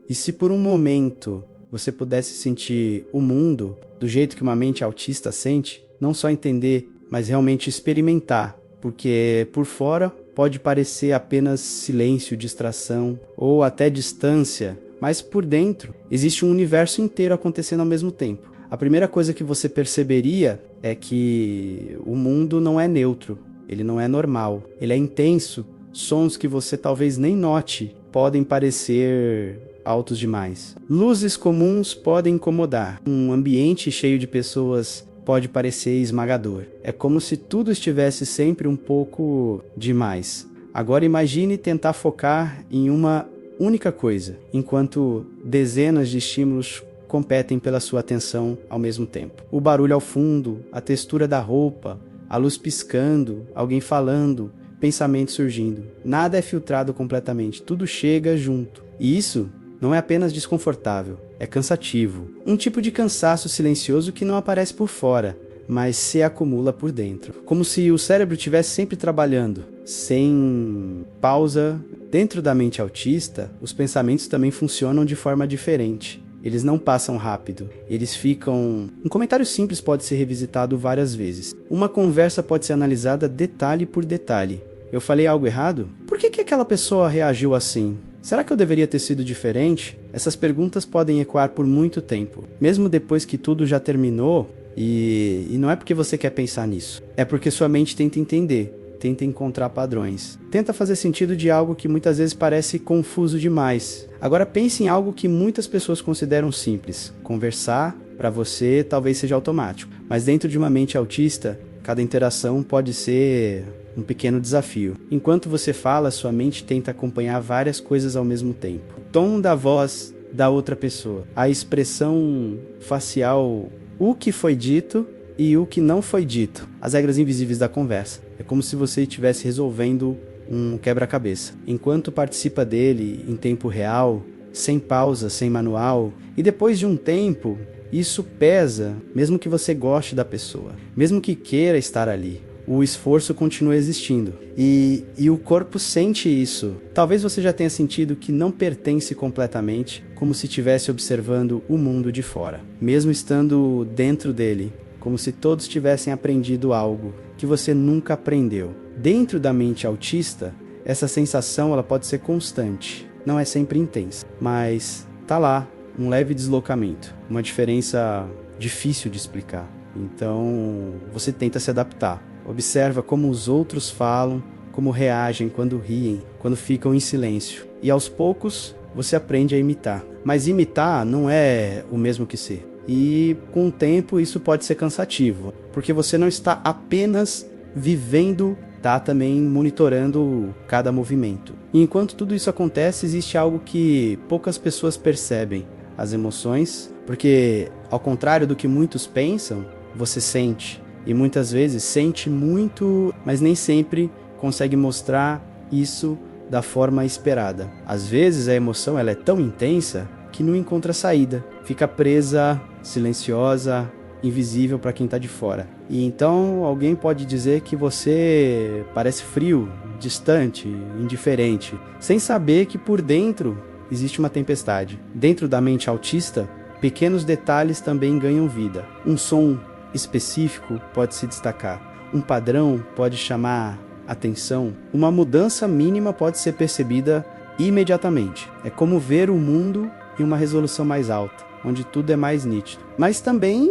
E se por um momento você pudesse sentir o mundo do jeito que uma mente autista sente, não só entender, mas realmente experimentar, porque por fora pode parecer apenas silêncio, distração ou até distância, mas por dentro existe um universo inteiro acontecendo ao mesmo tempo. A primeira coisa que você perceberia é que o mundo não é neutro, ele não é normal, ele é intenso. Sons que você talvez nem note podem parecer altos demais. Luzes comuns podem incomodar. Um ambiente cheio de pessoas pode parecer esmagador. É como se tudo estivesse sempre um pouco demais. Agora imagine tentar focar em uma única coisa, enquanto dezenas de estímulos competem pela sua atenção ao mesmo tempo. O barulho ao fundo, a textura da roupa, a luz piscando, alguém falando, pensamento surgindo. Nada é filtrado completamente, tudo chega junto. E isso não é apenas desconfortável, é cansativo. Um tipo de cansaço silencioso que não aparece por fora, mas se acumula por dentro. Como se o cérebro estivesse sempre trabalhando, sem pausa. Dentro da mente autista, os pensamentos também funcionam de forma diferente. Eles não passam rápido, eles ficam... Um comentário simples pode ser revisitado várias vezes. Uma conversa pode ser analisada detalhe por detalhe. Eu falei algo errado? Por que aquela pessoa reagiu assim? Será que eu deveria ter sido diferente? Essas perguntas podem ecoar por muito tempo. Mesmo depois que tudo já terminou, e não é porque você quer pensar nisso. É porque sua mente tenta entender, tenta encontrar padrões. Tenta fazer sentido de algo que muitas vezes parece confuso demais. Agora pense em algo que muitas pessoas consideram simples. Conversar, para você, talvez seja automático. Mas dentro de uma mente autista, cada interação pode ser um pequeno desafio. Enquanto você fala, sua mente tenta acompanhar várias coisas ao mesmo tempo. O tom da voz da outra pessoa, a expressão facial, o que foi dito e o que não foi dito. As regras invisíveis da conversa. É como se você estivesse resolvendo um quebra-cabeça. Enquanto participa dele em tempo real, sem pausa, sem manual, e depois de um tempo, isso pesa, mesmo que você goste da pessoa, mesmo que queira estar ali. O esforço continua existindo. E o corpo sente isso. Talvez você já tenha sentido que não pertence completamente, como se estivesse observando o mundo de fora. Mesmo estando dentro dele, como se todos tivessem aprendido algo que você nunca aprendeu. Dentro da mente autista, essa sensação ela pode ser constante. Não é sempre intensa, mas tá lá, um leve deslocamento. Uma diferença difícil de explicar. Então, você tenta se adaptar. Observa como os outros falam, como reagem quando riem, quando ficam em silêncio. E aos poucos, você aprende a imitar. Mas imitar não é o mesmo que ser. E com o tempo isso pode ser cansativo, porque você não está apenas vivendo, está também monitorando cada movimento. E enquanto tudo isso acontece, existe algo que poucas pessoas percebem. As emoções, porque ao contrário do que muitos pensam, você sente. E muitas vezes sente muito, mas nem sempre consegue mostrar isso da forma esperada. Às vezes a emoção ela é tão intensa que não encontra saída. Fica presa, silenciosa, invisível para quem está de fora. E então alguém pode dizer que você parece frio, distante, indiferente, sem saber que por dentro existe uma tempestade. Dentro da mente autista, pequenos detalhes também ganham vida. Um som específico pode se destacar, um padrão pode chamar atenção, uma mudança mínima pode ser percebida imediatamente. É como ver o mundo em uma resolução mais alta, onde tudo é mais nítido, mas também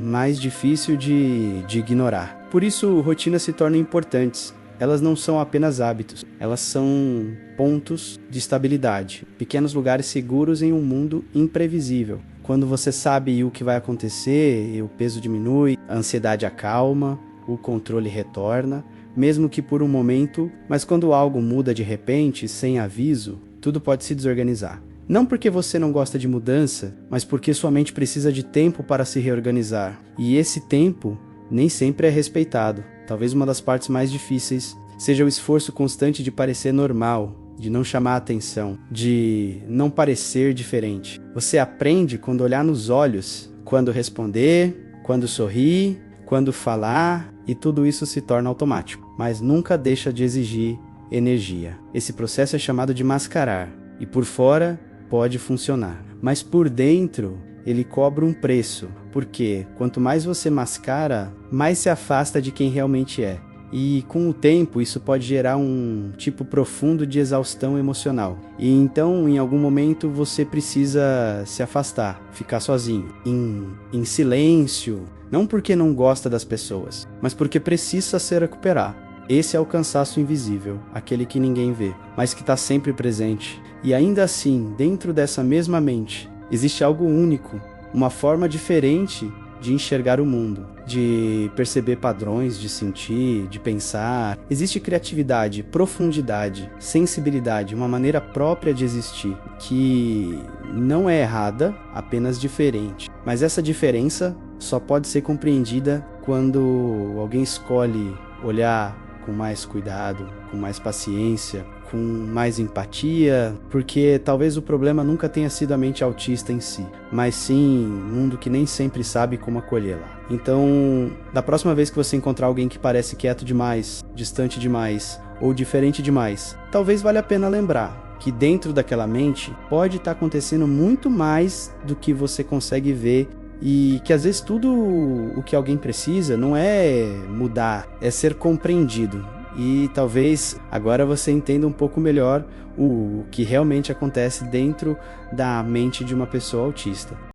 mais difícil de ignorar. Por isso, rotinas se tornam importantes. Elas não são apenas hábitos, elas são pontos de estabilidade, pequenos lugares seguros em um mundo imprevisível. Quando você sabe o que vai acontecer, o peso diminui, a ansiedade acalma, o controle retorna, mesmo que por um momento, mas quando algo muda de repente, sem aviso, tudo pode se desorganizar. Não porque você não gosta de mudança, mas porque sua mente precisa de tempo para se reorganizar. E esse tempo nem sempre é respeitado. Talvez uma das partes mais difíceis seja o esforço constante de parecer normal, de não chamar atenção, de não parecer diferente. Você aprende quando olhar nos olhos, quando responder, quando sorrir, quando falar, e tudo isso se torna automático, mas nunca deixa de exigir energia. Esse processo é chamado de mascarar, e por fora pode funcionar. Mas por dentro, ele cobra um preço, porque quanto mais você mascara, mais se afasta de quem realmente é. E com o tempo isso pode gerar um tipo profundo de exaustão emocional. E então em algum momento você precisa se afastar, ficar sozinho, em silêncio, não porque não gosta das pessoas, mas porque precisa se recuperar. Esse é o cansaço invisível, aquele que ninguém vê, mas que está sempre presente. E ainda assim, dentro dessa mesma mente, existe algo único, uma forma diferente de enxergar o mundo, de perceber padrões, de sentir, de pensar. Existe criatividade, profundidade, sensibilidade, uma maneira própria de existir, que não é errada, apenas diferente. Mas essa diferença só pode ser compreendida quando alguém escolhe olhar com mais cuidado, com mais paciência, com mais empatia, porque talvez o problema nunca tenha sido a mente autista em si, mas sim um mundo que nem sempre sabe como acolhê-la. Então, da próxima vez que você encontrar alguém que parece quieto demais, distante demais ou diferente demais, talvez valha a pena lembrar que dentro daquela mente pode estar acontecendo muito mais do que você consegue ver, e que às vezes tudo o que alguém precisa não é mudar, é ser compreendido. E talvez agora você entenda um pouco melhor o que realmente acontece dentro da mente de uma pessoa autista.